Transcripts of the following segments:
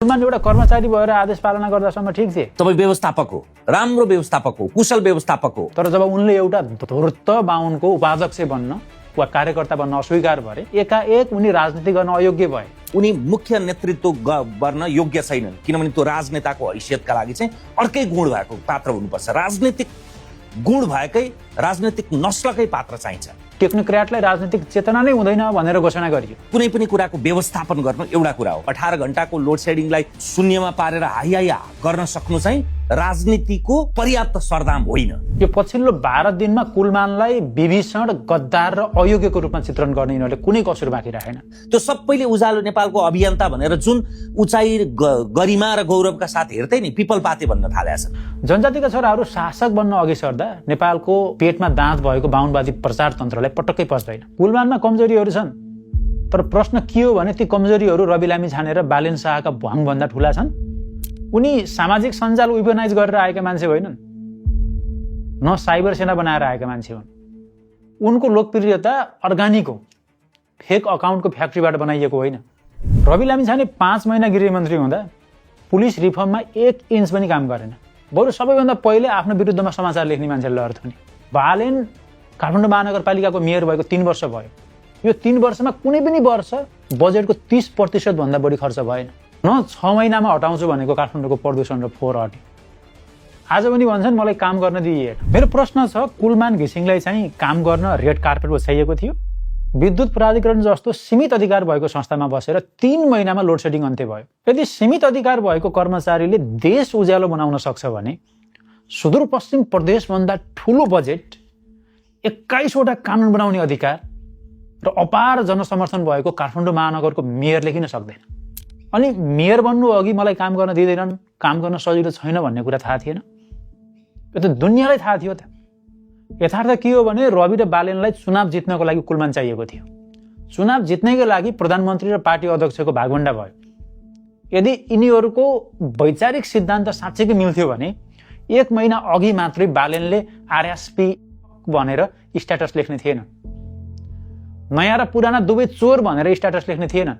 कुलमान एउटा कर्मचारी भएर आदेश पालना गर्दासम्म ठिक थिए। तपाईँ व्यवस्थापक हो, राम्रो व्यवस्थापक हो, कुशल व्यवस्थापक हो। तर जब उनले एउटा धूर्त बाहुनको उपाध्यक्ष बन्न वा कार्यकर्ता बन्न अस्वीकार भए, एकाएक उनी राजनीति गर्न अयोग्य भए। उनी मुख्य नेतृत्व गर्न योग्य छैनन्, किनभने त्यो राजनेताको हैसियतका लागि चाहिँ अर्कै गुण भएको पात्र हुनुपर्छ। राजनीतिक गुण भएकै राजनीतिक नस्लकै पात्र चाहिन्छ। टेक्नोक्र्याटलाई राजनीतिक चेतना नै हुँदैन भनेर घोषणा गरियो। कुनै पनि कुराको व्यवस्थापन गर्नु एउटा कुरा हो। 18 घण्टाको लोड सेडिङलाई शून्यमा पारेर हाइया गर्न सक्नु चाहिँ राजनीतिको पर्याप्त सरदाम होइन। यो पछिल्लो 12 दिनमा कुलमानलाई विभीषण, गद्दार र अयोग्यको रूपमा चित्रण गर्ने यिनीहरूले कुनै कसुर बाँकी राखेन। त्यो सबैले उज्यालो नेपालको अभियन्ता भनेर जुन उचाइ गरिमा र गौरवका साथ हेर्दै नि पिपल पाते भन्न थालेका छन्। जनजातिका छोराहरू शासक बन्न अघि सर्दा नेपालको पेटमा दाँत भएको बाहुनवादी प्रचार तन्त्रलाई पटक्कै पच्दैन। कुलमानमा कमजोरीहरू छन्, तर प्रश्न के हो भने ती कमजोरीहरू रवि लामी छानेर बालेन शाहका भुवाङभन्दा ठुला छन्। उनी सामाजिक सञ्जाल वेपनाइज गरेर आएका मान्छे होइनन्, न साइबर सेना बनाएर आएका मान्छे हुन्। उनको लोकप्रियता अर्गानिक हो, फेक अकाउन्टको फ्याक्ट्रीबाट बनाइएको होइन। रवि लामी छाने 5 महिना गृहमन्त्री हुँदा पुलिस रिफर्ममा 1 इन्च पनि काम गरेन। बरु सबैभन्दा पहिले आफ्नो विरुद्धमा समाचार लेख्ने मान्छेले लड्थ्यो नि। बालेन काठमाडौँ महानगरपालिकाको मेयर भएको 3 वर्ष भयो। यो 3 वर्षमा कुनै पनि वर्ष बजेटको 30% भन्दा बढी खर्च भएन। न 6 महिनामा हटाउँछु भनेको काठमाडौँको प्रदूषण र फोहोर हट्यो। आज पनि भन्छन् मलाई काम गर्न दिइएन। मेरो प्रश्न छ, कुलमान घिसिङलाई चाहिँ काम गर्न रेड कार्पेट ओछ्याइएको थियो? विद्युत प्राधिकरण जस्तो सीमित अधिकार भएको संस्थामा बसेर 3 महिनामा लोड सेडिङ अन्त्य भयो। यदि सीमित अधिकार भएको कर्मचारीले देश उज्यालो बनाउन सक्छ भने सुदूरपश्चिम प्रदेशभन्दा ठुलो बजेट, 21वटा कानुन बनाउने अधिकार र अपार जनसमर्थन भएको काठमाडौँ महानगरको मेयरले किन सक्दैन? अनि मेयर बन्नु अघि मलाई काम गर्न दिँदैनन्, काम गर्न सजिलो छैन भन्ने कुरा थाहा थिएन? यो त दुनियाँलाई थाहा थियो त। यथार्थ के हो भने रवि र बालेनलाई चुनाव जित्नको लागि कुलमान चाहिएको थियो। चुनाव जित्नैको लागि प्रधानमन्त्री र पार्टी अध्यक्षको भागभण्डा भयो। यदि यिनीहरूको वैचारिक सिद्धान्त साँच्चैकै मिल्थ्यो भने 1 महिना अघि मात्रै बालेनले आरएसपी भनेर स्ट्याटस लेख्ने थिएन। नयाँ र पुराना दुवै चोर भनेर स्ट्याटस लेख्ने थिएन।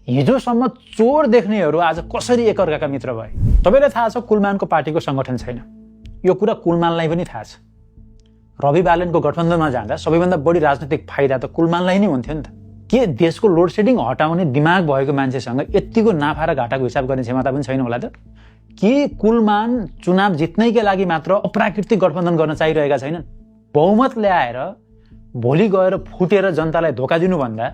हिजोसम्म चोर देख्नेहरू आज कसरी एकअर्काका मित्र भए? तपाईँलाई थाहा छ कुलमानको पार्टीको संगठन छैन। यो कुरा कुलमानलाई पनि थाहा छ। रवि बालेनको गठबन्धनमा जाँदा सबैभन्दा बढी राजनीतिक फाइदा त कुलमानलाई नै हुन्थ्यो नि त। के देशको लोड सेडिङ हटाउने दिमाग भएको मान्छेसँग यतिको नाफा र घाटाको हिसाब गर्ने क्षमता पनि छैन होला त? के कुलमान चुनाव जित्नैका लागि मात्र अप्राकृतिक गठबन्धन गर्न चाहिरहेका छैनन्? बहुमत ल्याएर भोलि गएर फुटेर जनतालाई धोका दिनुभन्दा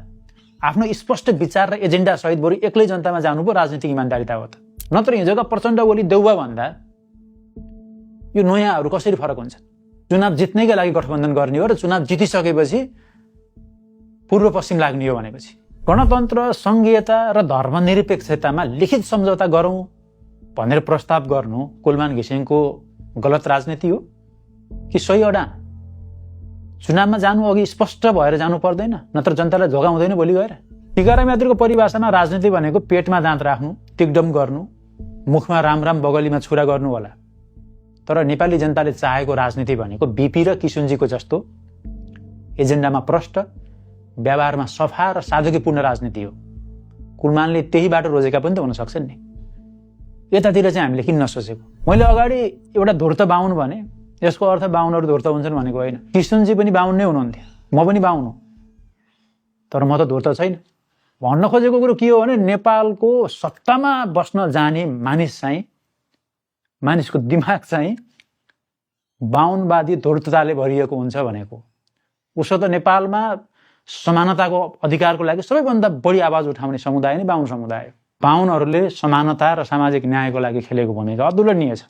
आफ्नो स्पष्ट विचार र एजेन्डा सहित बरु एक्लै जनतामा जानु पो राजनीतिक इमान्दारिता हो त। नत्र हिजोका प्रचण्ड ओली देउबा भन्दा यो नयाँहरू कसरी फरक हुन्छ? चुनाव जित्नैका लागि गठबन्धन गर्ने हो र चुनाव जितिसकेपछि पूर्व पश्चिम लाग्ने हो भनेपछि गणतन्त्र, संघीयता र धर्मनिरपेक्षतामा लिखित सम्झौता गरौँ भनेर प्रस्ताव गर्नु कुलमान घिसिङको गलत राजनीति हो कि सही अडान? चुनावमा जानु अघि स्पष्ट भएर जानु पर्दैन, नत्र जनतालाई धोका हुँदैन भोलि गएर। टीकाराम यात्रीको परिभाषामा राजनीति भनेको पेटमा दाँत राख्नु, टिकडम गर्नु, मुखमा राम बगलीमा छुरा गर्नु होला। तर नेपाली जनताले चाहेको राजनीति भनेको बिपी र किशुनजीको जस्तो एजेन्डामा प्रष्ट, व्यवहारमा सफा र साधुकीपूर्ण राजनीति हो। कुलमानले त्यही बाटो रोजेका पनि त हुन सक्छन् नि। यतातिर चाहिँ हामीले किन नसोचेको? मैले अगाडि एउटा धूर्त बाहुन भने, यसको अर्थ बाहुनहरू धूर्त हुन्छन् भनेको होइन। किशुनजी पनि बाहुन नै हुनुहुन्थ्यो, म पनि बाहुन हो, तर म त धूर्त छैन। भन्न खोजेको कुरो के हो भने नेपालको सत्तामा बस्न जाने मानिसको दिमाग चाहिँ बाहुनवादी धूर्तताले भरिएको हुन्छ भनेको। उसो त नेपालमा समानताको अधिकारको लागि सबैभन्दा बढी आवाज उठाउने समुदाय नै बाहुन समुदाय हो। बाहुनहरूले समानता र सामाजिक न्यायको लागि खेलेको भूमिका अतुलनीय छ।